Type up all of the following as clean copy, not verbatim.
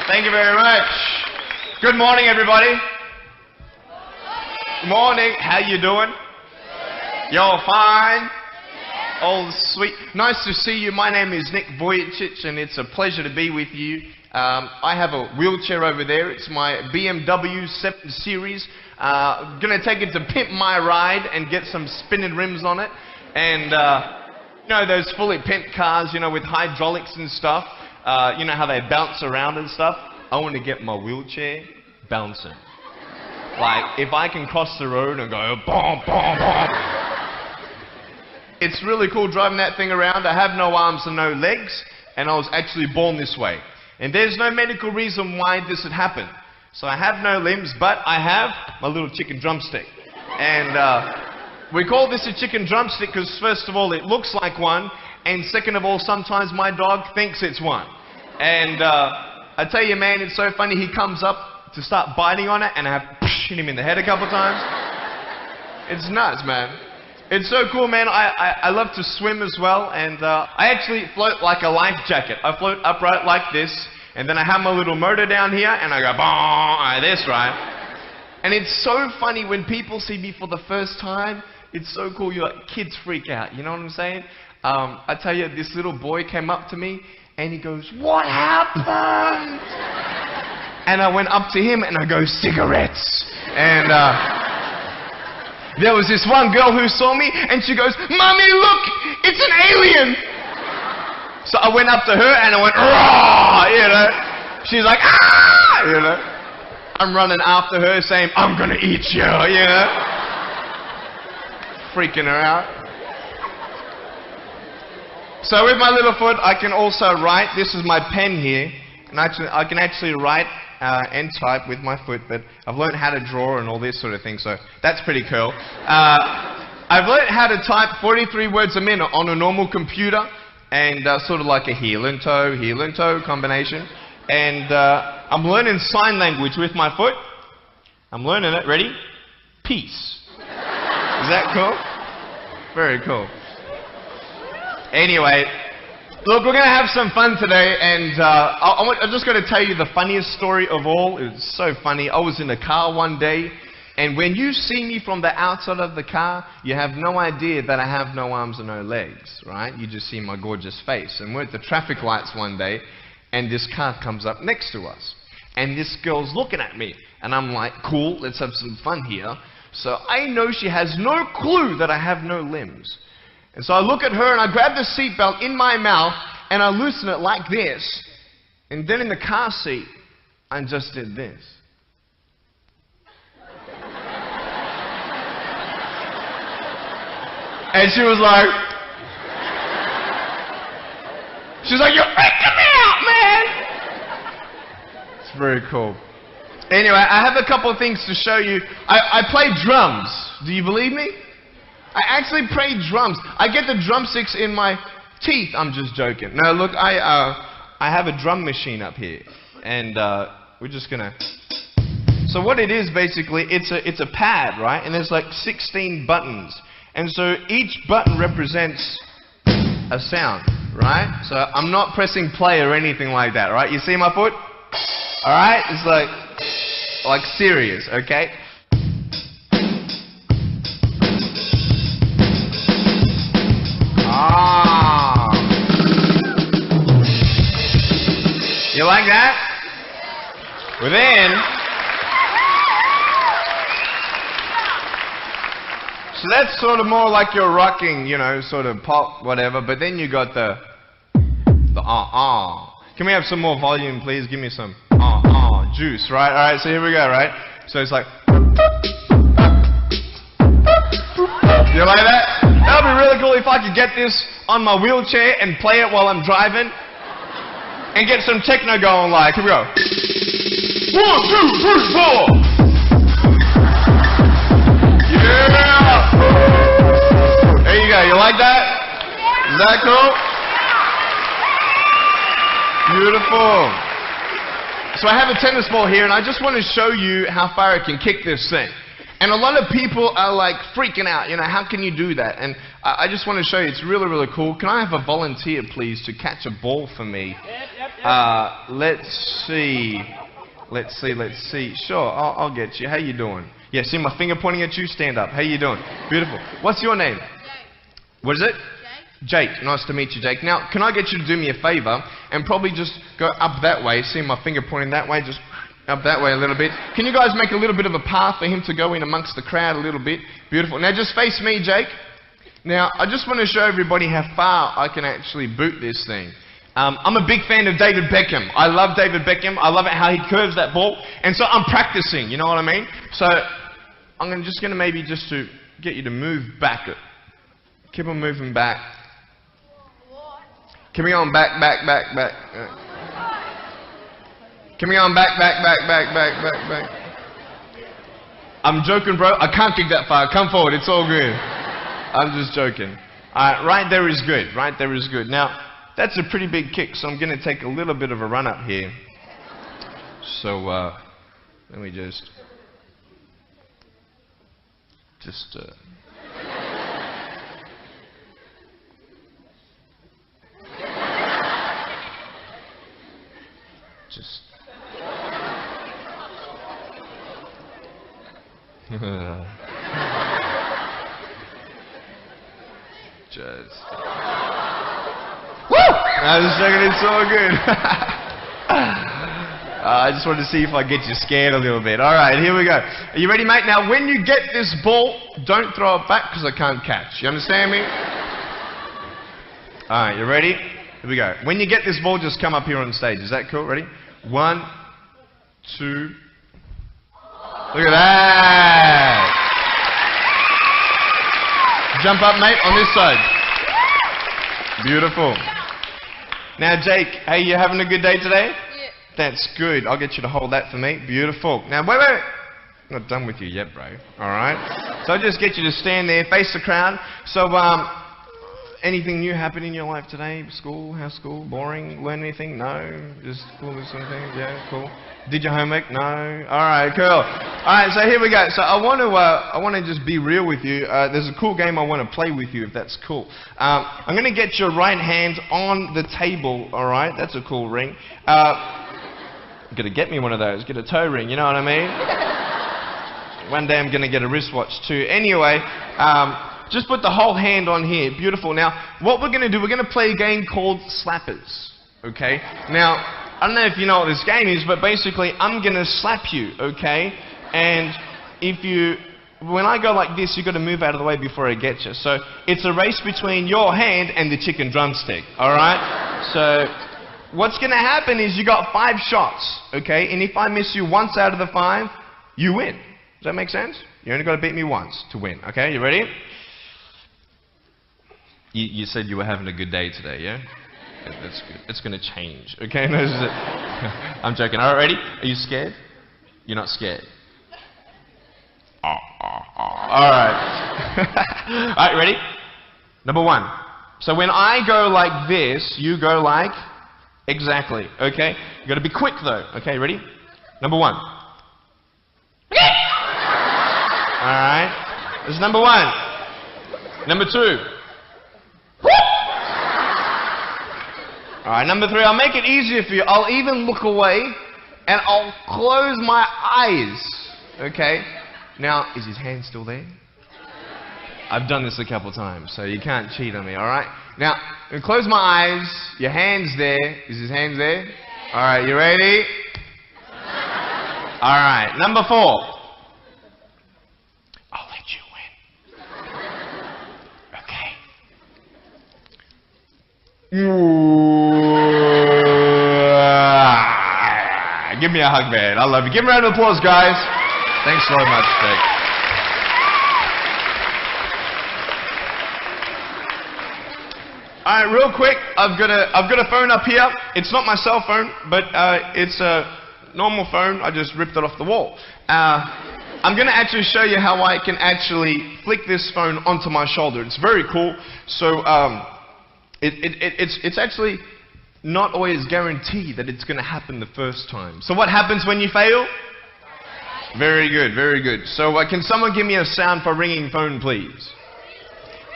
Thank you very much. Good morning, everybody. Good morning. How you doing? Y'all fine? Oh, sweet. Nice to see you. My name is Nick Vujicic, and it's a pleasure to be with you. I have a wheelchair over there. It's my BMW 7 Series. Gonna take it to pimp my ride and get some spinning rims on it. And, you know, those fully pimped cars, you know, with hydraulics and stuff. You know how they bounce around and stuff? I want to get my wheelchair bouncing. Like, if I can cross the road and go, boom, boom, boom. It's really cool driving that thing around. I have no arms and no legs, and I was actually born this way. And there's no medical reason why this had happened. So I have no limbs, but I have my little chicken drumstick. And we call this a chicken drumstick because, first of all, it looks like one, and second of all, sometimes my dog thinks it's one. And I tell you, man, it's so funny. He comes up to start biting on it, and I have hit him in the head a couple times. It's nuts, man. It's so cool, man. I love to swim as well, and I actually float like a life jacket. I float upright like this, and then I have my little motor down here, and I go, boom, like this, right? And it's so funny when people see me for the first time. It's so cool. Kids freak out, you know what I'm saying? I tell you, this little boy came up to me, and he goes, "What happened?" And I went up to him, and I go, "Cigarettes." And there was this one girl who saw me, and she goes, "Mommy, look, it's an alien." So I went up to her, and I went, "Raw," you know. She's like, "Ah," you know. I'm running after her, saying, "I'm gonna eat you," you know. Freaking her out. So with my little foot, I can also write. This is my pen here, and I can actually write and type with my foot, but I've learned how to draw and all this sort of thing, so that's pretty cool. I've learned how to type 43 words a minute on a normal computer, and sort of like a heel and toe combination. And I'm learning sign language with my foot. I'm learning it. Ready? Peace. Is that cool? Very cool. Anyway, look, we're going to have some fun today, and I'm just going to tell you the funniest story of all. It was so funny. I was in a car one day, and when you see me from the outside of the car, you have no idea that I have no arms and no legs, right? You just see my gorgeous face. And we're at the traffic lights one day, and this car comes up next to us. And this girl's looking at me, and I'm like, cool, let's have some fun here. So I know she has no clue that I have no limbs. And so I look at her, and I grab the seatbelt in my mouth, and I loosen it like this. And then in the car seat, I just did this. And she was like, "You're freaking me out, man!" It's very cool. Anyway, I have a couple of things to show you. I play drums. Do you believe me? I actually play drums. I get the drumsticks in my teeth. I'm just joking. No, look, I have a drum machine up here, and we're just gonna. So what it is basically, it's a pad, right? And there's like 16 buttons, and so each button represents a sound, right? So I'm not pressing play or anything like that, right? You see my foot? All right, it's like serious, okay? You like that? Well then, so that's sort of more like you're rocking, you know, sort of pop, whatever, but then you got the Can we have some more volume, please? Give me some juice, right? Alright, so here we go, right? So it's like, you like that? That would be really cool if I could get this on my wheelchair and play it while I'm driving. And get some techno going, like, here we go. 1, 2, 3, 4. Yeah! There you go, you like that? Is that cool? Beautiful. So I have a tennis ball here, and I just want to show you how far I can kick this thing. And a lot of people are like freaking out, you know, how can you do that? And I just want to show you, it's really, really cool. Can I have a volunteer, please, to catch a ball for me? Let's see. Sure, I'll get you. How you doing? Yeah, see my finger pointing at you? Stand up. How you doing? Beautiful. What's your name? Jake. What is it? Jake. Nice to meet you, Jake. Now, can I get you to do me a favor and probably just go up that way? See my finger pointing that way? Just up that way a little bit. Can you guys make a little bit of a path for him to go in amongst the crowd a little bit? Beautiful. Now just face me, Jake. Now I just want to show everybody how far I can actually boot this thing. I'm a big fan of David Beckham. I love David Beckham. I love it how he curves that ball. And so I'm practicing, you know what I mean? So I'm just going to maybe just to get you to move back. Keep on moving back. Keep on back. Keep on back. I'm joking, bro. I can't kick that far. Come forward. It's all good. I'm just joking. Right there is good. Right there is good. Now, that's a pretty big kick, so I'm going to take a little bit of a run up here. So, let me just Woo! I was checking, it's so good. I just wanted to see if I get you scared a little bit. Alright, here we go. Are you ready, mate? Now, when you get this ball, don't throw it back because I can't catch. You understand me? Alright, you ready? Here we go. When you get this ball, just come up here on stage. Is that cool? Ready? 1, 2. Look at that. Jump up, mate, on this side. Beautiful. Now, Jake, hey, you having a good day today? Yeah. That's good. I'll get you to hold that for me. Beautiful. Now, wait. I'm not done with you yet, bro. All right? So I'll just get you to stand there, face the crowd. So, anything new happen in your life today? School? How's school? Boring? Learn anything? No? Just cool with something? Yeah, cool. Did your homework? No? Alright, cool. Alright, so here we go. So I want to just be real with you. There's a cool game I want to play with you, if that's cool. I'm going to get your right hand on the table, alright? That's a cool ring. You're going to get me one of those. Get a toe ring, you know what I mean? One day I'm going to get a wristwatch too. Anyway, just put the whole hand on here. Beautiful. Now, what we're going to do, we're going to play a game called Slappers. Okay? Now, I don't know if you know what this game is, but basically, I'm going to slap you, okay? And when I go like this, you've got to move out of the way before I get you. So, it's a race between your hand and the chicken drumstick, alright? So, what's going to happen is you got 5 shots, okay? And if I miss you once out of the 5, you win. Does that make sense? You only got to beat me once to win, okay? You ready? You said you were having a good day today, yeah? That's good. It's going to change, okay? No, I'm joking. All right, ready? Are you scared? You're not scared. All right. All right, ready? Number 1. So when I go like this, you go like exactly, okay? You got to be quick though. Okay, ready? Number 1. All right. This is number 1. Number 2. Alright, number 3, I'll make it easier for you. I'll even look away and I'll close my eyes. Okay? Now, is his hand still there? I've done this a couple times, so you can't cheat on me, alright? Now, I'm gonna close my eyes. Your hand's there. Is his hand there? Alright, you ready? Alright, number 4. I'll let you win. Okay? Give me a hug, man. I love you. Give him a round of applause, guys. Thanks so much, Jake. Alright, real quick, I've got a phone up here. It's not my cell phone, but it's a normal phone. I just ripped it off the wall. I'm going to actually show you how I can actually flick this phone onto my shoulder. It's very cool. So, it's actually not always guaranteed that it's going to happen the first time. So what happens when you fail? Very good, very good. So can someone give me a sound for ringing phone, please?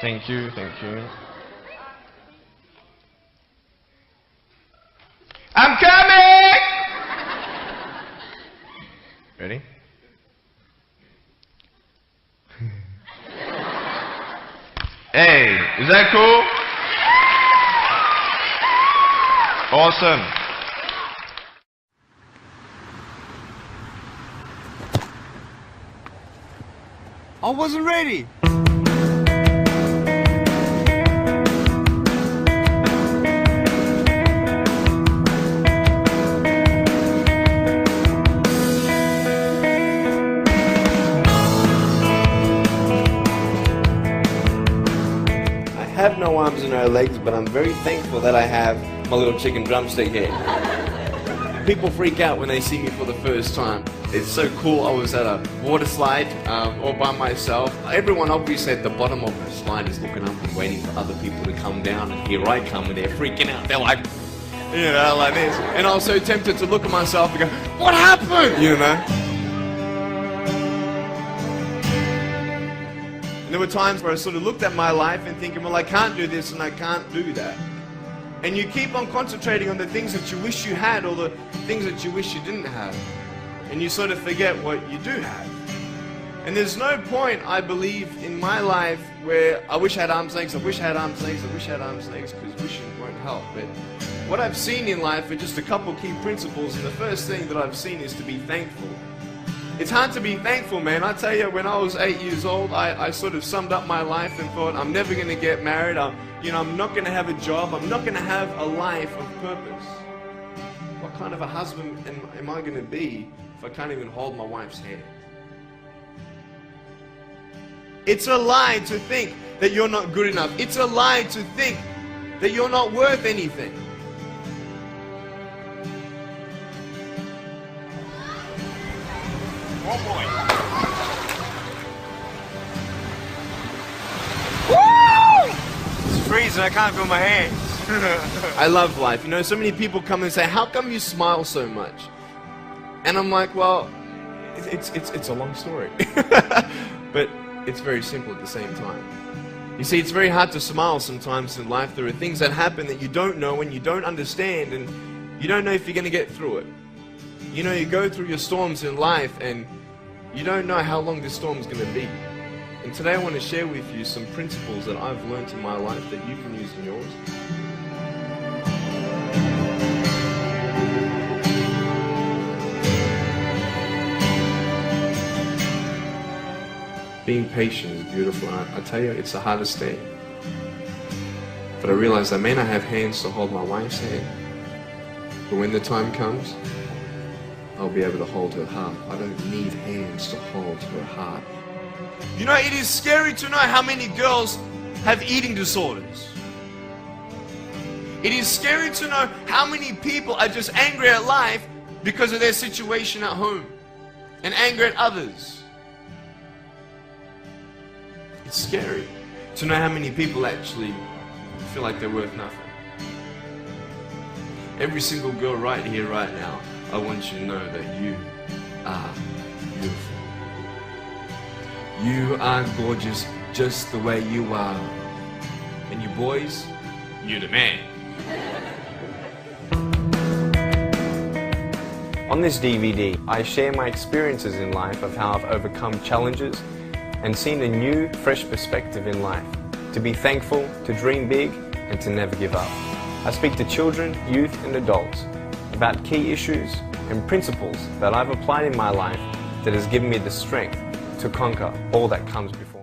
Thank you, thank you. I'm coming! Ready? Hey, is that cool? Awesome. I wasn't ready. I have no arms and no legs, but I'm very thankful that I have my little chicken drumstick here. People freak out when they see me for the first time. It's so cool. I was at a water slide all by myself. Everyone obviously at the bottom of the slide is looking up and waiting for other people to come down, and here I come and they're freaking out. They're like, you know, like this. And I was so tempted to look at myself and go, what happened? You know? And there were times where I sort of looked at my life and thinking, well, I can't do this and I can't do that. And you keep on concentrating on the things that you wish you had or the things that you wish you didn't have. And you sort of forget what you do have. And there's no point, I believe, in my life where I wish I had arms and legs, I wish I had arms and legs, I wish I had arms and legs, because wishing won't help. But what I've seen in life are just a couple key principles, and the first thing that I've seen is to be thankful. It's hard to be thankful, man. I tell you, when I was 8 years old, I sort of summed up my life and thought, I'm never going to get married, I'm not going to have a job, I'm not going to have a life of purpose. What kind of a husband am I going to be if I can't even hold my wife's hand? It's a lie to think that you're not good enough. It's a lie to think that you're not worth anything. One more. Woo! It's freezing, I can't feel my hands. I love life. You know, so many people come and say, how come you smile so much? And I'm like, well, it's a long story. But it's very simple at the same time. You see, it's very hard to smile sometimes in life. There are things that happen that you don't know and you don't understand, and you don't know if you're going to get through it. You know, you go through your storms in life and you don't know how long this storm is going to be. And today I want to share with you some principles that I've learned in my life that you can use in yours. Being patient is beautiful. I tell you, it's the hardest thing. But I realize I may not have hands to hold my wife's hand, but when the time comes, I'll be able to hold her heart. I don't need hands to hold her heart. You know, it is scary to know how many girls have eating disorders. It is scary to know how many people are just angry at life because of their situation at home and angry at others. It's scary to know how many people actually feel like they're worth nothing. Every single girl right here, right now, I want you to know that you are beautiful. You are gorgeous just the way you are. And you boys, you're the man. On this DVD, I share my experiences in life of how I've overcome challenges and seen a new, fresh perspective in life. To be thankful, to dream big, and to never give up. I speak to children, youth, and adults about key issues and principles that I've applied in my life that has given me the strength to conquer all that comes before.